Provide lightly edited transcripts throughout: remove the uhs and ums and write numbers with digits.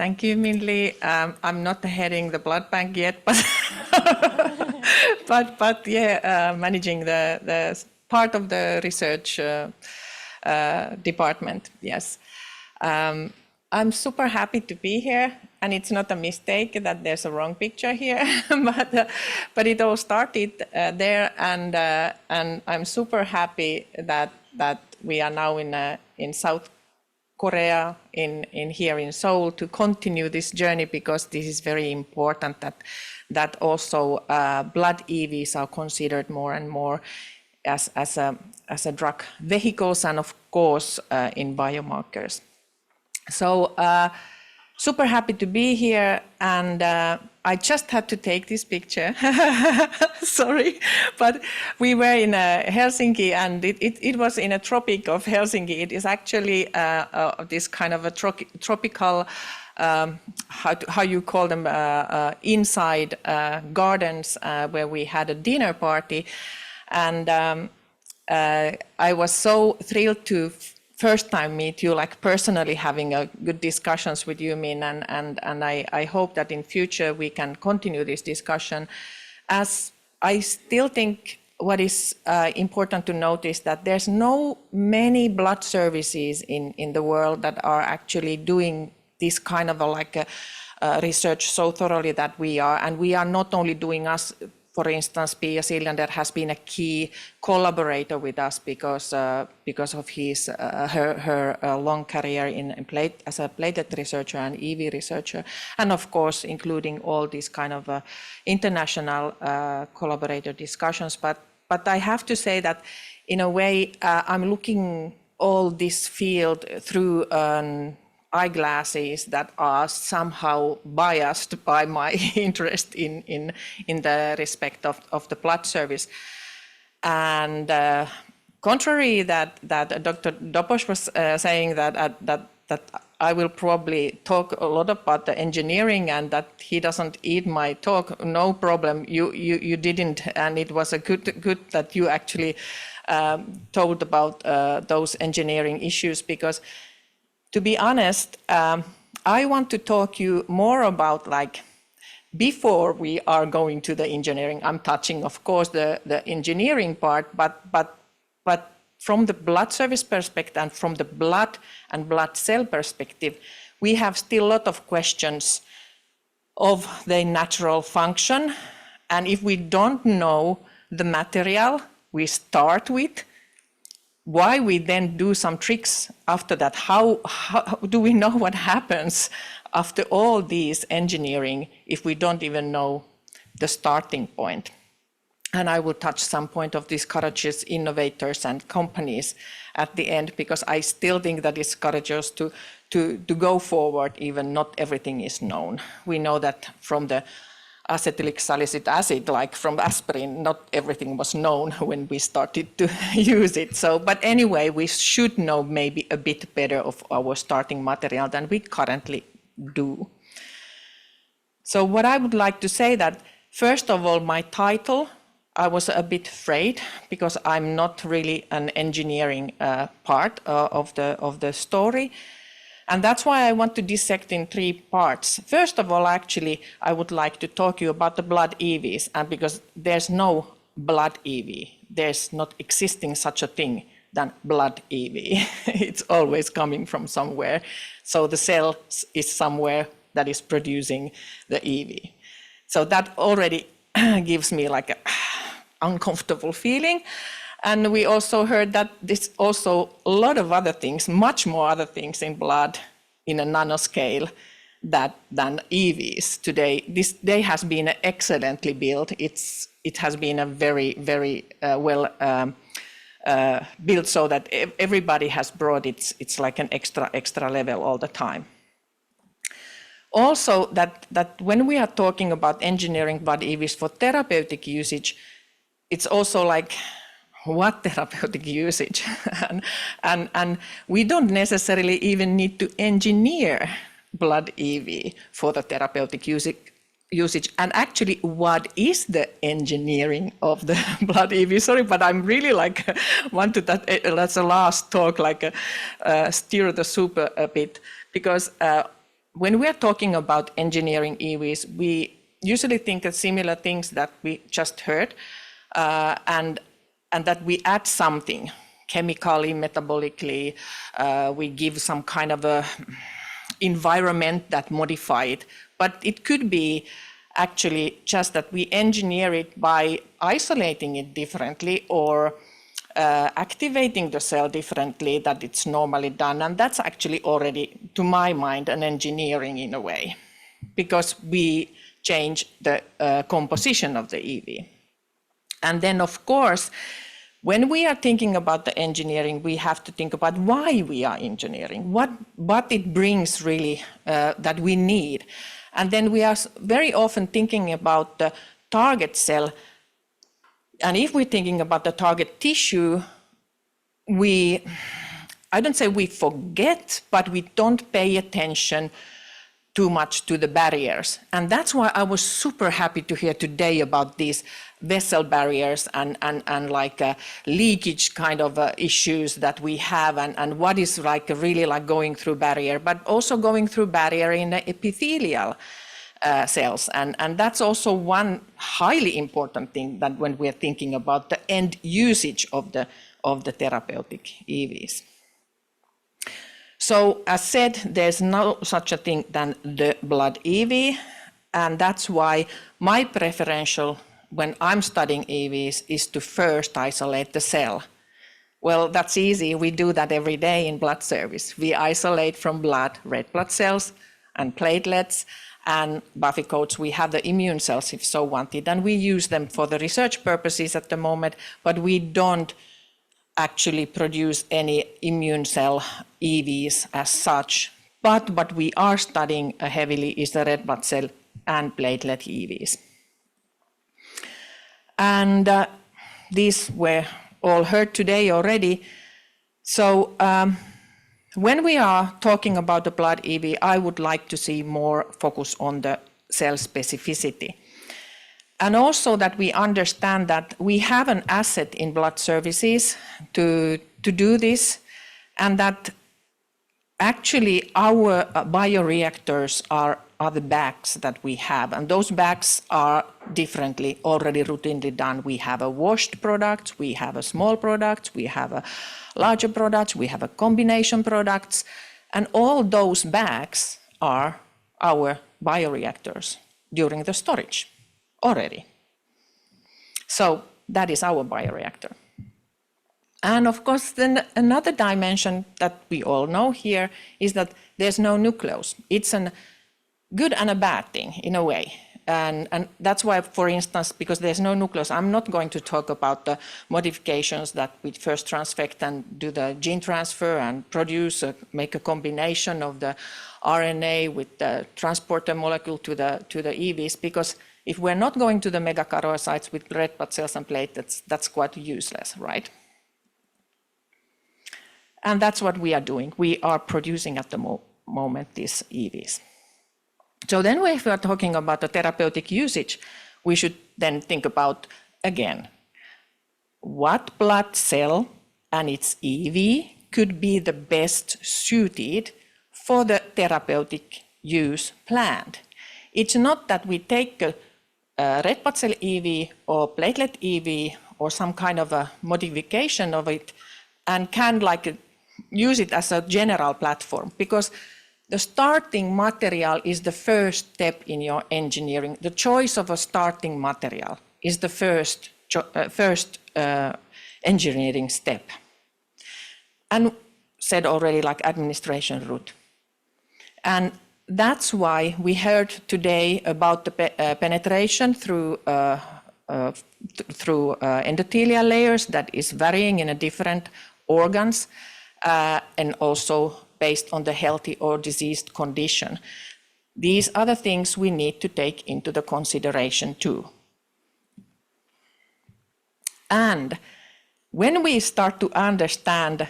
Thank you, Minli. I'm not heading the blood bank yet, but but yeah, managing the part of the research department. Yes, I'm super happy to be here, and it's not a mistake that there's a wrong picture here, but it all started there, and I'm super happy that we are now in South Korea, in here in Seoul, to continue this journey, because this is very important that also blood EVs are considered more and more as a drug vehicles, and of course in biomarkers. So super happy to be here, and I just had to take this picture. Sorry, but we were in Helsinki, and it was in a tropic of Helsinki. It is actually this kind of a tropical, how you call them, inside gardens where we had a dinner party, and I was so thrilled to first time meet you, like personally having a good discussions with you, Min, and I hope that in future we can continue this discussion, as I still think what is important to notice that there's no many blood services in the world that are actually doing this kind of research so thoroughly that we are, and we are not only doing us. For instance, Pia Siljander has been a key collaborator with us because of her long career as a platelet researcher and EV researcher, and of course including all these kind of international collaborator discussions. But I have to say that in a way I'm looking all this field through eyeglasses that are somehow biased by my interest in the respect of the blood service. And contrary that Dr. Dobos was saying that I will probably talk a lot about the engineering and that he doesn't eat my talk, no problem. You didn't, and it was a good that you actually told about those engineering issues, because to be honest, I want to talk you more about before we are going to the engineering. I'm touching, of course, the engineering part, but from the blood service perspective and from the blood and blood cell perspective, we have still a lot of questions of the natural function. And if we don't know the material we start with, why we then do some tricks after that? How do we know what happens after all these engineering if we don't even know the starting point? And I will touch some point of these courageous innovators and companies at the end, because I still think that it's courageous to go forward even not everything is known. We know that from the acetylic salicylic acid, like from aspirin, not everything was known when we started to use it. So, but anyway, we should know maybe a bit better of our starting material than we currently do. So what I would like to say that, first of all, my title, I was a bit afraid because I'm not really an engineering part of the story. And that's why I want to dissect in three parts. First of all, actually, I would like to talk to you about the blood EVs, and because there's no blood EV, there's not existing such a thing than blood EV. It's always coming from somewhere. So the cell is somewhere that is producing the EV. So that already gives me like an uncomfortable feeling. And we also heard that there's also a lot of other things, much more other things in blood in a nanoscale than EVs today. This day has been excellently built. It has been a very, very well built, so that everybody has brought it's like an extra level all the time. Also, that when we are talking about engineering blood EVs for therapeutic usage, it's also like, what therapeutic usage? and we don't necessarily even need to engineer blood EV for the therapeutic usage. And actually, what is the engineering of the blood EV? Sorry, but I'm really want to, that's a last talk, steer the soup a bit, because when we are talking about engineering EVs, we usually think of similar things that we just heard, and that we add something chemically, metabolically, we give some kind of a environment that modify it. But it could be actually just that we engineer it by isolating it differently or activating the cell differently that it's normally done. And that's actually already, to my mind, an engineering in a way, because we change the composition of the EV. And then, of course, when we are thinking about the engineering, we have to think about why we are engineering, what it brings really that we need. And then we are very often thinking about the target cell. And if we're thinking about the target tissue, I don't say we forget, but we don't pay attention too much to the barriers. And that's why I was super happy to hear today about these vessel barriers and like leakage kind of issues that we have, and what is like really like going through barrier, but also going through barrier in the epithelial cells. And that's also one highly important thing that when we're thinking about the end usage of the therapeutic EVs. So as said, there's no such a thing than the blood EV, and that's why my preferential when I'm studying EVs is to first isolate the cell. Well, that's easy. We do that every day in blood service. We isolate from blood red blood cells and platelets, and buffy coats, we have the immune cells if so wanted, and we use them for the research purposes at the moment, but we don't actually produce any immune cell EVs as such. But what we are studying heavily is the red blood cell and platelet EVs. And these were all heard today already. So when we are talking about the blood EV, I would like to see more focus on the cell specificity. And also that we understand that we have an asset in blood services to do this, and that actually our bioreactors are the bags that we have, and those bags are differently already routinely done. We have a washed product, we have a small product, we have a larger product, we have a combination products, and all those bags are our bioreactors during the storage already. So that is our bioreactor. And of course, then another dimension that we all know here is that there's no nucleus. It's a good and a bad thing in a way. And that's why, for instance, because there's no nucleus, I'm not going to talk about the modifications that we first transfect and do the gene transfer and produce, make a combination of the RNA with the transporter molecule to the EVs, because if we're not going to the megakaryocytes with red blood cells and platelets, that's quite useless, right? And that's what we are doing. We are producing at the moment these EVs. So then if we are talking about the therapeutic usage, we should then think about, again, what blood cell and its EV could be the best suited for the therapeutic use planned. It's not that we take a red blood cell EV or platelet EV or some kind of a modification of it and can like use it as a general platform, because the starting material is the first step in your engineering. The choice of a starting material is the first engineering step. And said already, like administration route. And that's why we heard today about the penetration through endothelial layers that is varying in a different organs, and also based on the healthy or diseased condition. These are the things we need to take into the consideration too. And when we start to understand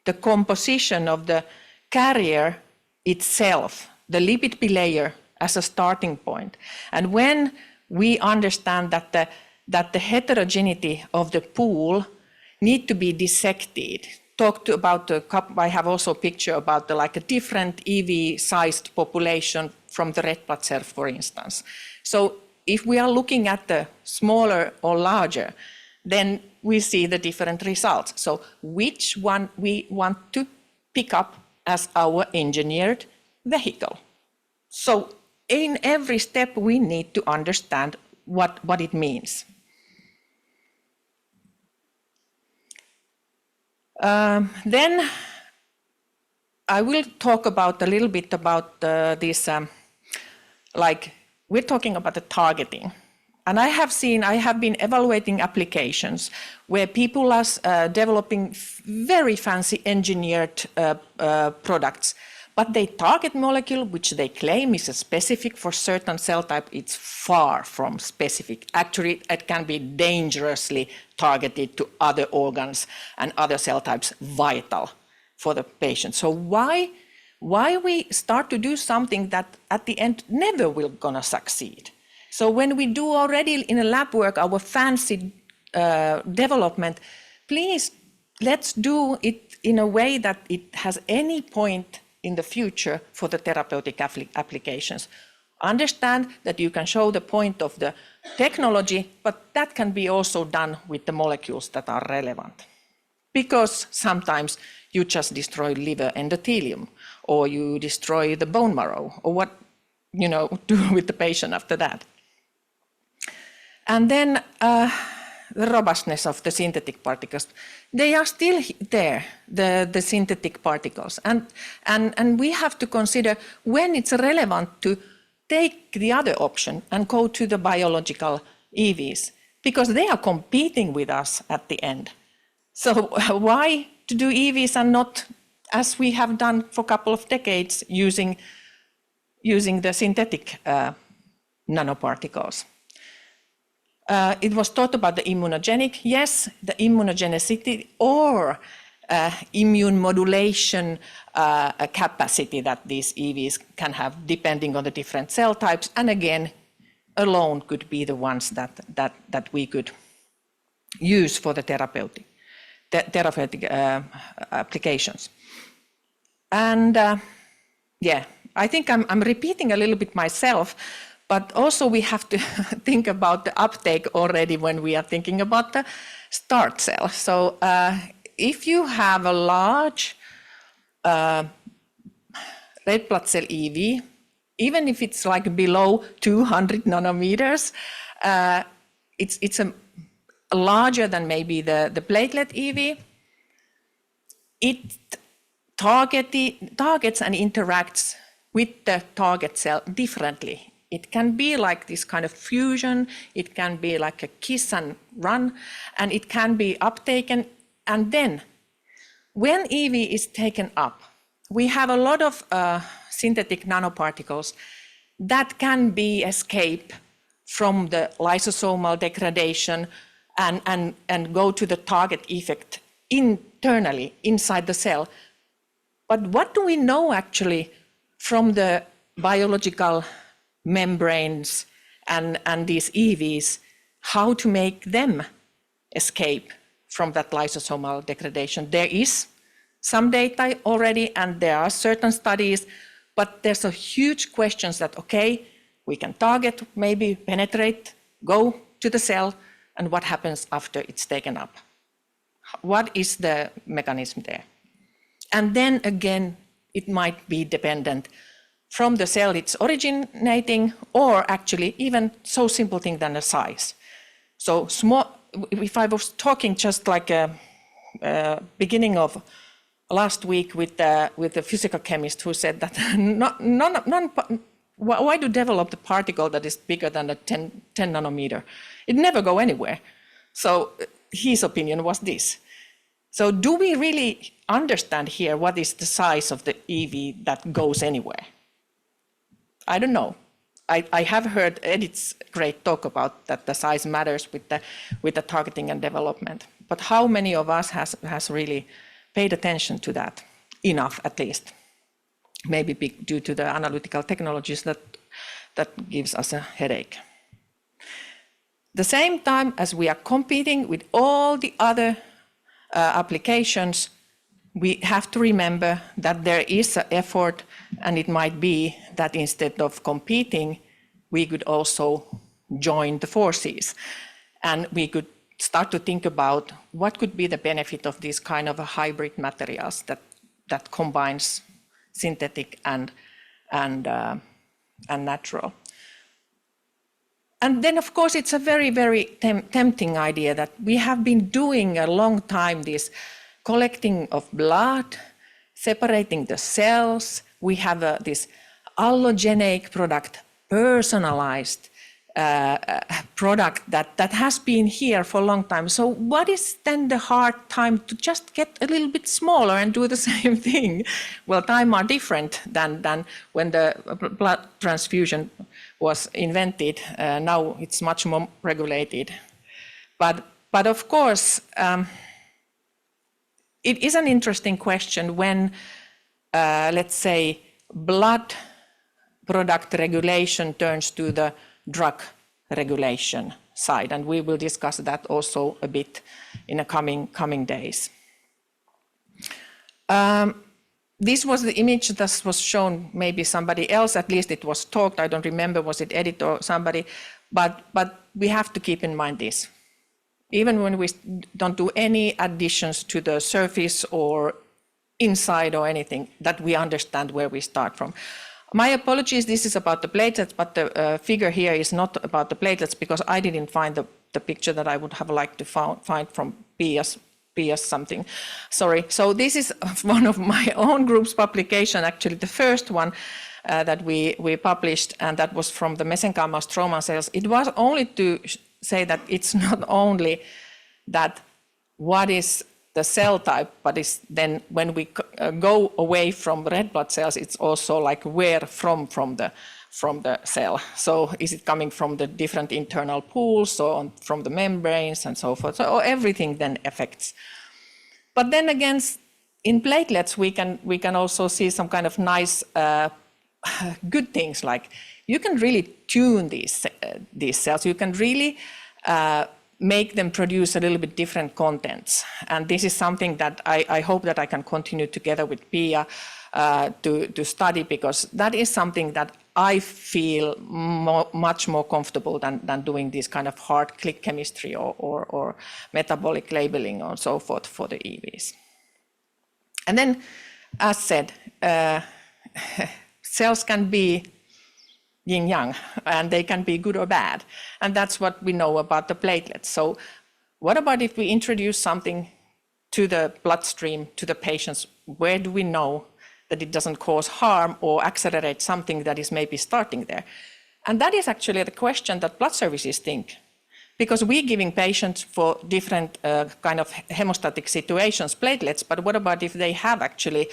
the composition of the carrier itself, the lipid bilayer as a starting point, and when we understand that the heterogeneity of the pool need to be dissected talked about I have also a picture about like a different EV-sized population from the red blood cell, for instance. So if we are looking at the smaller or larger, then we see the different results. So which one we want to pick up as our engineered vehicle. So in every step, we need to understand what it means. Then I will talk about a little bit about this, like we're talking about the targeting. And I have been evaluating applications where people are developing very fancy engineered products, but they target molecule which they claim is specific for certain cell type. It's far from specific. Actually, it can be dangerously targeted to other organs and other cell types vital for the patient. So why we start to do something that at the end never will gonna succeed? So when we do already in a lab work our fancy development, please let's do it in a way that it has any point in the future for the therapeutic applications. Understand that you can show the point of the technology, but that can be also done with the molecules that are relevant. Because sometimes you just destroy liver endothelium, or you destroy the bone marrow, or what do with the patient after that. And then the robustness of the synthetic particles. They are still there, the synthetic particles. And we have to consider when it's relevant to take the other option and go to the biological EVs, because they are competing with us at the end. So why to do EVs and not, as we have done for a couple of decades, using the synthetic nanoparticles? It was talked about the immunogenic. Yes, the immunogenicity or immune modulation capacity that these EVs can have depending on the different cell types. And again, alone could be the ones that we could use for the therapeutic applications. And yeah, I think I'm repeating a little bit myself, but also we have to think about the uptake already when we are thinking about the start cell. So if you have a large red blood cell EV, even if it's like below 200 nanometers, it's a larger than maybe the platelet EV. It targets and interacts with the target cell differently. It can be like this kind of fusion, it can be like a kiss and run, and it can be uptaken. And then when EV is taken up, we have a lot of synthetic nanoparticles that can be escape from the lysosomal degradation and go to the target effect internally inside the cell. But what do we know actually from the biological membranes and these EVs, how to make them escape from that lysosomal degradation? There is some data already, and there are certain studies, but there's a huge question that, okay, we can target, maybe penetrate, go to the cell, and what happens after it's taken up? What is the mechanism there? And then again, it might be dependent from the cell it's originating, or actually even so simple thing than the size. So small, if I was talking just like beginning of last week with the physical chemist who said that why do develop the particle that is bigger than the 10 nanometer? It never go anywhere. So his opinion was this. So do we really understand here what is the size of the EV that goes anywhere? I don't know. I have heard Edith's great talk about that the size matters with the targeting and development. But how many of us has really paid attention to that? Enough, at least. Maybe due to the analytical technologies that gives us a headache. The same time as we are competing with all the other applications, we have to remember that there is an effort, and it might be that instead of competing, we could also join the forces. And we could start to think about what could be the benefit of these kind of a hybrid materials that combines synthetic and natural. And then, of course, it's a very, very tempting idea that we have been doing a long time this collecting of blood, separating the cells. We have this allogenic product, personalized product that has been here for a long time. So what is then the hard time to just get a little bit smaller and do the same thing? Well, time are different than when the blood transfusion was invented. Now it's much more regulated. But of course, it is an interesting question when, let's say, blood product regulation turns to the drug regulation side, and we will discuss that also a bit in the coming days. This was the image that was shown, maybe somebody else, at least it was talked, I don't remember, was it Edith or somebody, but we have to keep in mind this. Even when we don't do any additions to the surface or inside or anything, that we understand where we start from. My apologies, this is about the platelets, but the figure here is not about the platelets because I didn't find the picture that I would have liked to find from Pia's something. Sorry. So this is one of my own group's publication, actually the first one that we published, and that was from the mesenchymal stromal cells. It was only to say that it's not only that what is the cell type, but it's then when we go away from red blood cells, it's also like where from the cell. So is it coming from the different internal pools or from the membranes and so forth? So everything then affects. But then again, in platelets, we can also see some kind of nice good things, like you can really tune these cells. You can really make them produce a little bit different contents. And this is something that I hope that I can continue together with Pia to study, because that is something that I feel much more comfortable than doing this kind of hard click chemistry or metabolic labeling or so forth for the EVs. And then, as said, cells can be yin-yang, and they can be good or bad. And that's what we know about the platelets. So what about if we introduce something to the bloodstream, to the patients? Where do we know that it doesn't cause harm or accelerate something that is maybe starting there? And that is actually the question that blood services think. Because we're giving patients for different kind of hemostatic situations platelets, but what about if they have actually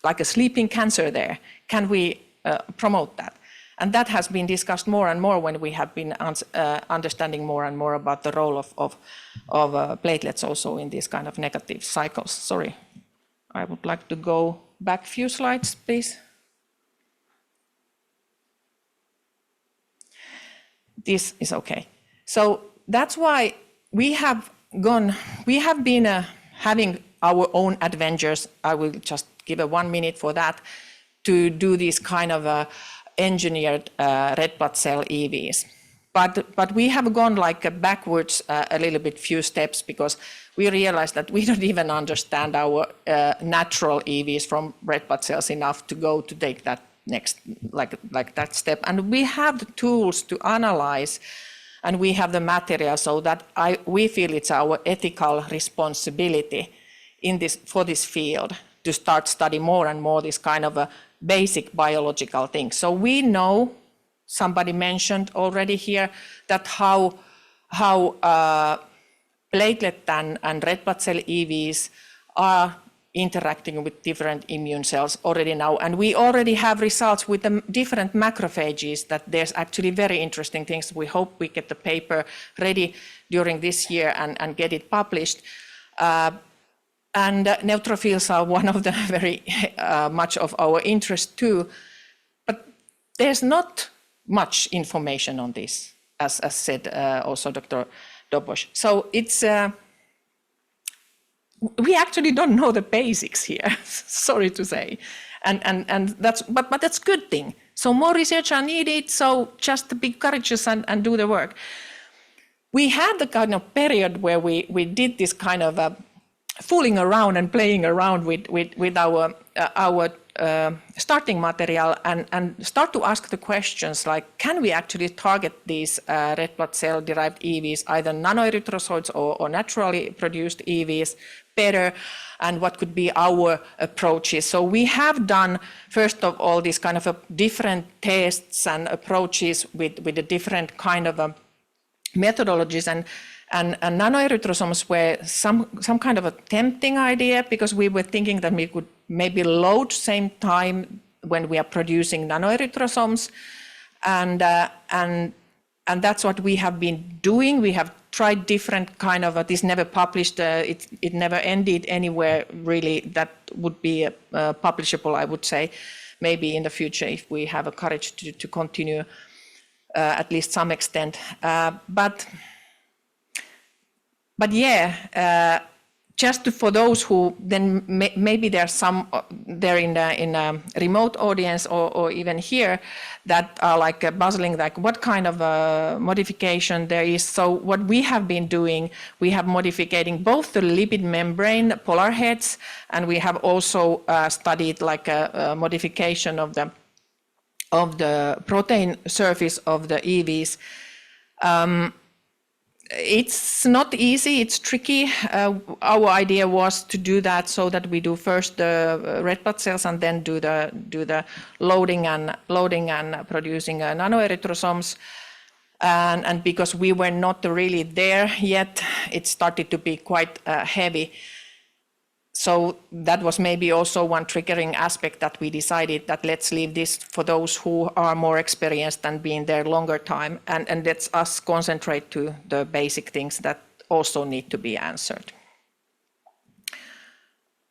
like a sleeping cancer there? Can we promote that? And that has been discussed more and more when we have been understanding more and more about the role of platelets also in these kind of negative cycles. Sorry, I would like to go back a few slides, please. This is okay. So that's why we have been having our own adventures. I will just give 1 minute for that, to do these kind of engineered red blood cell EVs. But we have gone like backwards a little bit, few steps, because we realized that we don't even understand our natural EVs from red blood cells enough to go to take that next, like that step. And we have the tools to analyze, and we have the material, so that we feel it's our ethical responsibility for this field to start study more and more this kind of a basic biological things. So we know, somebody mentioned already here, that how platelet and red blood cell EVs are interacting with different immune cells already now. And we already have results with the different macrophages that there's actually very interesting things. We hope we get the paper ready during this year and get it published. And neutrophils are one of the very much of our interest too, but there's not much information on this, as said also Dr. Dobos. So it's we actually don't know the basics here, sorry to say. And that's, but that's a good thing. So more research are needed, so just be courageous and do the work. We had the kind of period where we did this kind of fooling around and playing around with our starting material and start to ask the questions like, can we actually target these red blood cell derived EVs, either nanoerythrocytes or naturally produced EVs better, and what could be our approaches. So we have done, first of all, these kind of different tests and approaches with the different kind of methodologies, and nanoerythrosomes were some kind of a tempting idea, because we were thinking that we could maybe load same time when we are producing nanoerythrosomes, and that's what we have been doing. We have tried different kind of, this never published, it never ended anywhere really that would be publishable, I would say, maybe in the future if we have a courage to continue at least some extent. But yeah, just for those who then maybe there's some there in a remote audience or even here that are like puzzling, like what kind of modification there is. So what we have been doing, we have modificating both the lipid membrane polar heads, and we have also studied like a modification of the protein surface of the EVs. It's not easy, it's tricky. Our idea was to do that so that we do first the red blood cells and then do the loading and producing nanoerythrosomes. And because we were not really there yet, it started to be quite heavy. So that was maybe also one triggering aspect that we decided that let's leave this for those who are more experienced and been there longer time, and let's us concentrate to the basic things that also need to be answered.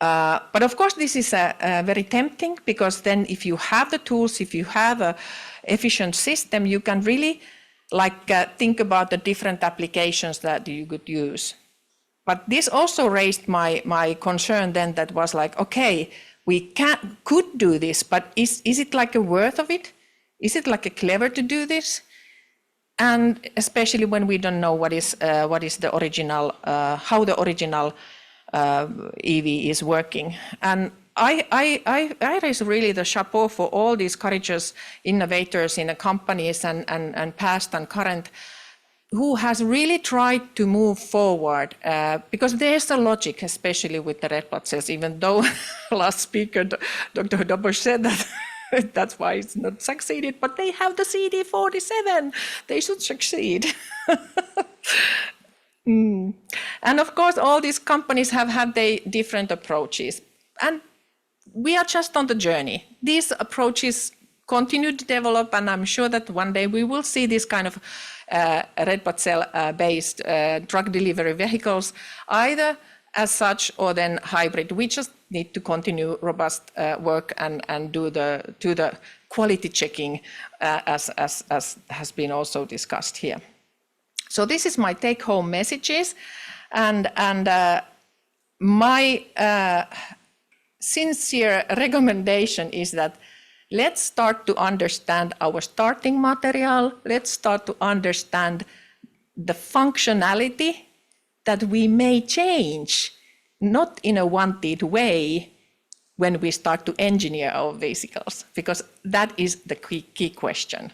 But of course this is very tempting, because then if you have the tools, if you have an efficient system, you can really think about the different applications that you could use. But this also raised my concern then, that was like, okay, we could do this, but is it like a worth of it? Is it like a clever to do this? And especially when we don't know what is the original, how the original EV is working. And I raise really the chapeau for all these courageous innovators in the companies and past and current, who has really tried to move forward, because there's a logic, especially with the red blood cells, even though last speaker, Dr. Dobosh, said that that's why it's not succeeded, but they have the CD47, they should succeed. And of course, all these companies have had their different approaches, and we are just on the journey. These approaches continue to develop, and I'm sure that one day we will see this kind of red blood cell based drug delivery vehicles, either as such or then hybrid. We just need to continue robust work and do the quality checking as has been also discussed here. So this is my take home messages, and my sincere recommendation is that let's start to understand our starting material. Let's start to understand the functionality that we may change, not in a wanted way, when we start to engineer our vesicles, because that is the key question.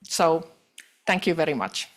So thank you very much.